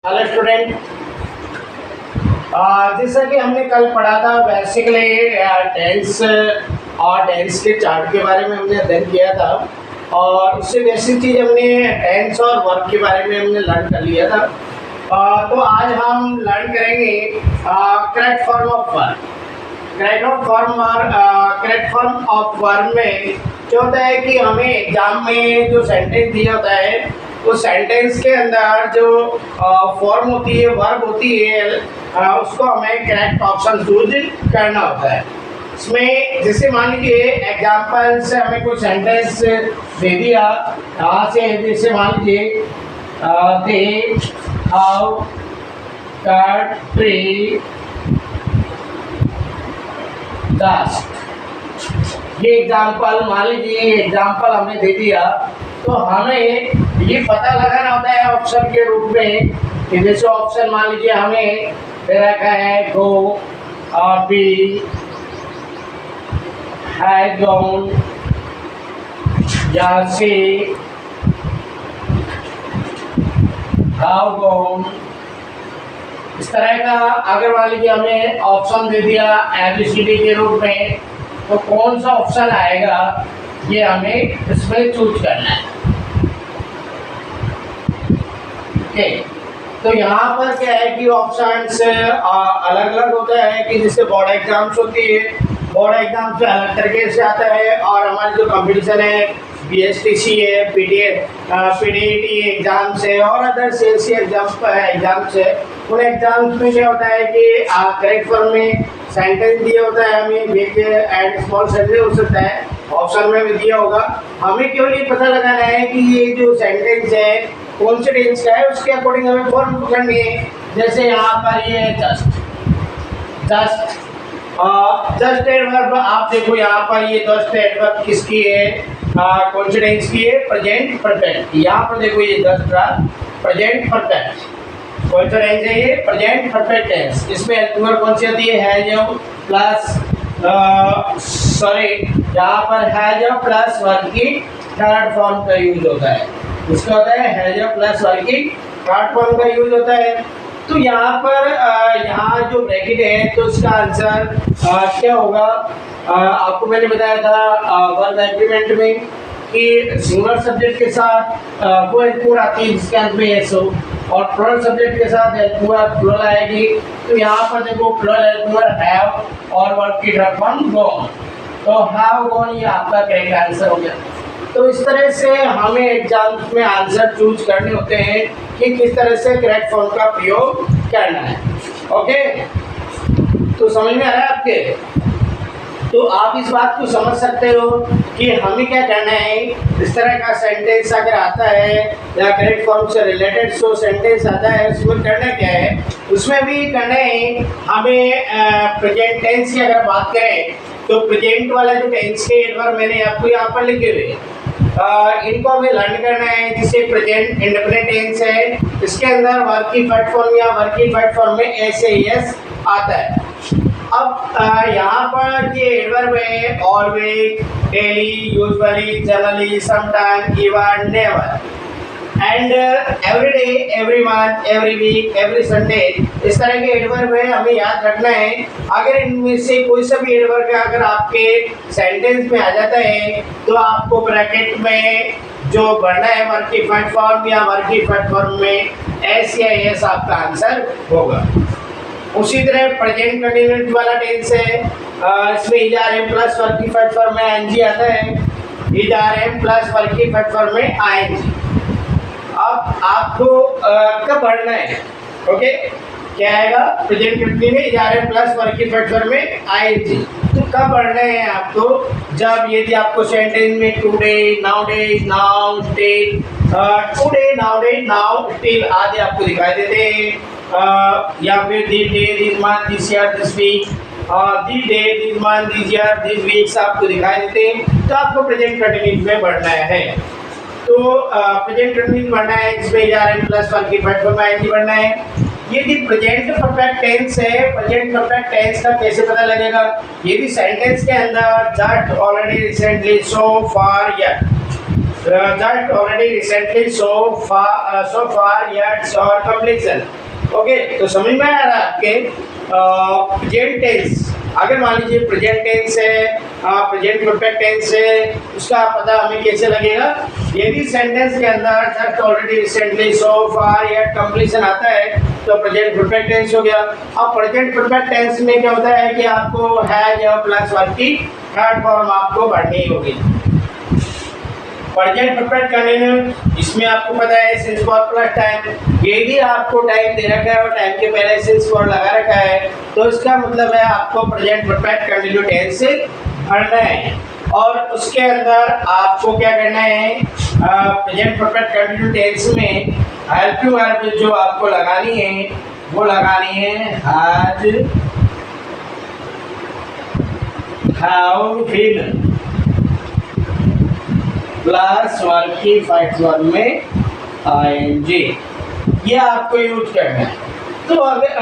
Hello student. जैसा कि हमने कल पढ़ा था बेसिकली टेंस और टेंस के चार्ट के बारे में हमने अध्ययन किया था और उससे बेसिक चीज़ हमने टेंस और वर्ब के बारे में हमने लर्न कर लिया था। तो आज हम लर्न करेंगे correct form of verb. Correct form of verb में क्या होता है कि हमें एग्जाम में जो सेंटेंस दिया होता है उस सेंटेंस के अंदर जो फॉर्म होती है वर्ब होती है उसको हमें करेक्ट ऑप्शन चूज करना होता है। इसमें जैसे मान लीजिए एग्जाम्पल से हमें कोई सेंटेंस दे दिया यहाँ से, जैसे मान लीजिए they have cut tree dust. ये एग्जाम्पल मान लीजिए एग्जाम्पल हमें दे दिया तो हमें ये पता लगाना होता है ऑप्शन के रूप में कि जैसे ऑप्शन मान लीजिए हमें दे रखा है गो और बी हैज गॉन या सी हैव गॉन। इस तरह का अगर मान लीजिए हमें ऑप्शन दे दिया ABCD के रूप में तो कौन सा ऑप्शन आएगा ये हमें इसमें चूज करना है। तो यहाँ पर क्या है कि ऑप्शंस अलग अलग होता है कि जैसे बोर्ड एग्जाम्स होती है, बोर्ड एग्जाम से अलग तरीके से आता है और हमारे जो कंपटीशन है BSTC है, PDET एग्जाम्स है और अदर CLC एग्जाम्स है। उन एग्जाम्स में क्या होता है कि करेक्ट फॉर्म में सेंटेंस दिया होता है, हमें बिग एंड स्मॉल सेंटेंस हो सकता है, ऑप्शन में भी दिया होगा। हमें केवल ये पता लगाना है कि ये जो सेंटेंस है कौन से टेंस का है उसके अकॉर्डिंग हमें फॉर्म करनी है। जैसे यहाँ पर ये जस्ट एडवर्ब आप देखो यहाँ पर ये जस्ट एडवर्ब किसकी है, कौन से टेंस की है, प्रेजेंट परफेक्ट। यहाँ पर देखो ये जस्ट प्रेजेंट परफेक्ट कौन सा टेंस है, ये प्रेजेंट परफेक्ट टेंस। इसमें हेल्पर कौन सी आती है, हैज प्लस यहाँ पर हैज प्लस वर्ब की थर्ड फॉर्म का यूज होता है। इसका होता है हैज प्लस वर्ब की थर्ड फॉर्म का यूज होता है। तो यहाँ पर यहाँ जो ब्रैकेट है तो इसका आंसर क्या होगा, आपको मैंने बताया था वर्ब एग्रीमेंट में कि सिंगुलर सब्जेक्ट के साथ वो हेल्पफुल आती है जिसके अंत में एस हो और प्लूरल सब्जेक्ट के साथ प्लूरल आएगी। तो यहाँ पर देखो प्लूरल हेल्पफुल हैव और वर्ब की थर्ड फॉर्म गॉन, तो हैव गॉन ये आपका करेक्ट आंसर हो गया। तो इस तरह से हमें एग्जाम्स में आंसर चूज करने होते हैं कि किस तरह से करेक्ट फॉर्म का प्रयोग करना है। ओके, तो समझ में आ रहा है आपके? तो आप इस बात को समझ सकते हो कि हमें क्या करना है। इस तरह का सेंटेंस अगर आता है या करेक्ट फॉर्म से रिलेटेड जो सेंटेंस आता है उसमें करना क्या है, उसमें भी करना है हमें प्रेजेंट टेंस की अगर बात करें तो प्रेजेंट वाला जो टेंस के एडवर्ब मैंने आपको यहाँ पर लिखे हुए इनको हमें लर्न करना है। जिसे प्रेजेंट इंडेफिनिट टेंस है इसके अंदर वर्ब की फर्स्ट फॉर्म या वर्ब की फर्स्ट फॉर्म में एस आता है। अब यहाँ पर ये एडवर्ब है always, daily, usually, generally, sometime, even, never and every day, every month, every week, every Sunday. इस तरह के एडवर्ब है, हमें याद रखना है। अगर इनमें से कोई सा भी एडवर्ब अगर आपके सेंटेंस में आ जाता है तो आपको ब्रैकेट में जो भरना है वर्ब की फर्स्ट फॉर्म या वर्ब की फर्स्ट फॉर्म में एस या एस आपका आंसर होगा। उसी तरह प्रेजेंट कंटिन्यूस वाला टेंस है, इसमें इज प्लस वर्ब की फर्स्ट फॉर्म में आईएनजी आता है, इज प्लस वर्ब की फर्स्ट फॉर्म में आईएनजी। अब आपको कब भरना है, ओके, क्या आएगा, प्रेजेंट कंटिन्यूस में इज प्लस वर्ब की फर्स्ट फॉर्म में आईएनजी। तो कब भरना है आपको, जब यदि आपको सेंटेंस में today, nowadays, now, still, today, nowadays, now, still आदि आपको दिखाई देते हैं या फिर this day, this month, this year, this week, this day, this month, this year, this weeks आपको दिखाई देते हैं। तो आपको प्रेजेंट कंटिन्यूस में बढ़ना है। तो प्रेजेंट कंटिन्यूस बढ़ना है, इसमें इज प्लस वर्ब की फर्स्ट फॉर्म में आईएनजी बढ़ना है। यदि प्रेजेंट परफेक्ट टेंस है, प्रेजेंट परफेक्ट टेंस का कैसे पता लगेगा, यदि सेंटेंस के अंदर just, already, recently, so far, yet that already recently so far yet or completion. Okay, तो समझ में आ रहा है आपके प्रेजेंट टेंस। अगर मान लीजिए प्रेजेंट टेंस है, प्रेजेंट परफेक्ट टेंस है, उसका पता हमें कैसे लगेगा? यदि सेंटेंस के अंदर जस्ट ऑलरेडी रिसेंटली सो फार या कंप्लीशन आता है तो प्रेजेंट परफेक्ट टेंस हो गया। अब प्रेजेंट परफेक्ट टेंस में क्या होता है कि आपको हैज या प्लस वर्ब की थर्ड फॉर्म आपको भरनी होगी। प्रेजेंट परफेक्ट कंटिन्यू, इसमें आपको पता है सिंस फॉर प्लस टाइम, यदि आपको टाइम दे रखा है और टाइम के पहले सिंस फॉर लगा रखा है तो इसका मतलब है आपको प्रेजेंट परफेक्ट कंटिन्यू टेंस भरना है। और उसके अंदर आपको क्या करना है, प्रेजेंट परफेक्ट कंटिन्यू टेंस में हेल्पिंग वर्ब जो आपको लगानी है वो लगानी है has, have, been plus verb की फर्स्ट वर्ब में आईएनजी, ये आपको यूज करना है। तो अगर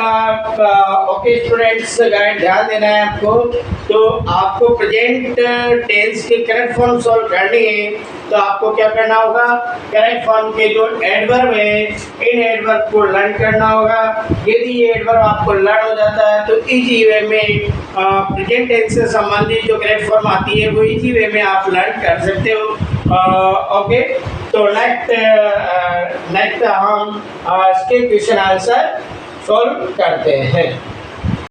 ओके स्टूडेंट्स, गाइड ध्यान देना है आपको। तो आपको प्रेजेंट टेंस के करेक्ट फॉर्म सॉल्व करनी है तो आपको क्या करना होगा, करेक्ट फॉर्म के जो एडवर्ब है इन एडवर्ब को लर्न करना होगा। यदि ये एडवर्ब आपको लर्न हो जाता है तो इजी वे में प्रेजेंट टेंस से संबंधित जो करेक्ट फॉर्म आती है वो इजी वे में आप लर्न कर सकते हो। ओके, तो नेक्स्ट हम इसके क्वेश्चन आंसर सॉल्व करते हैं।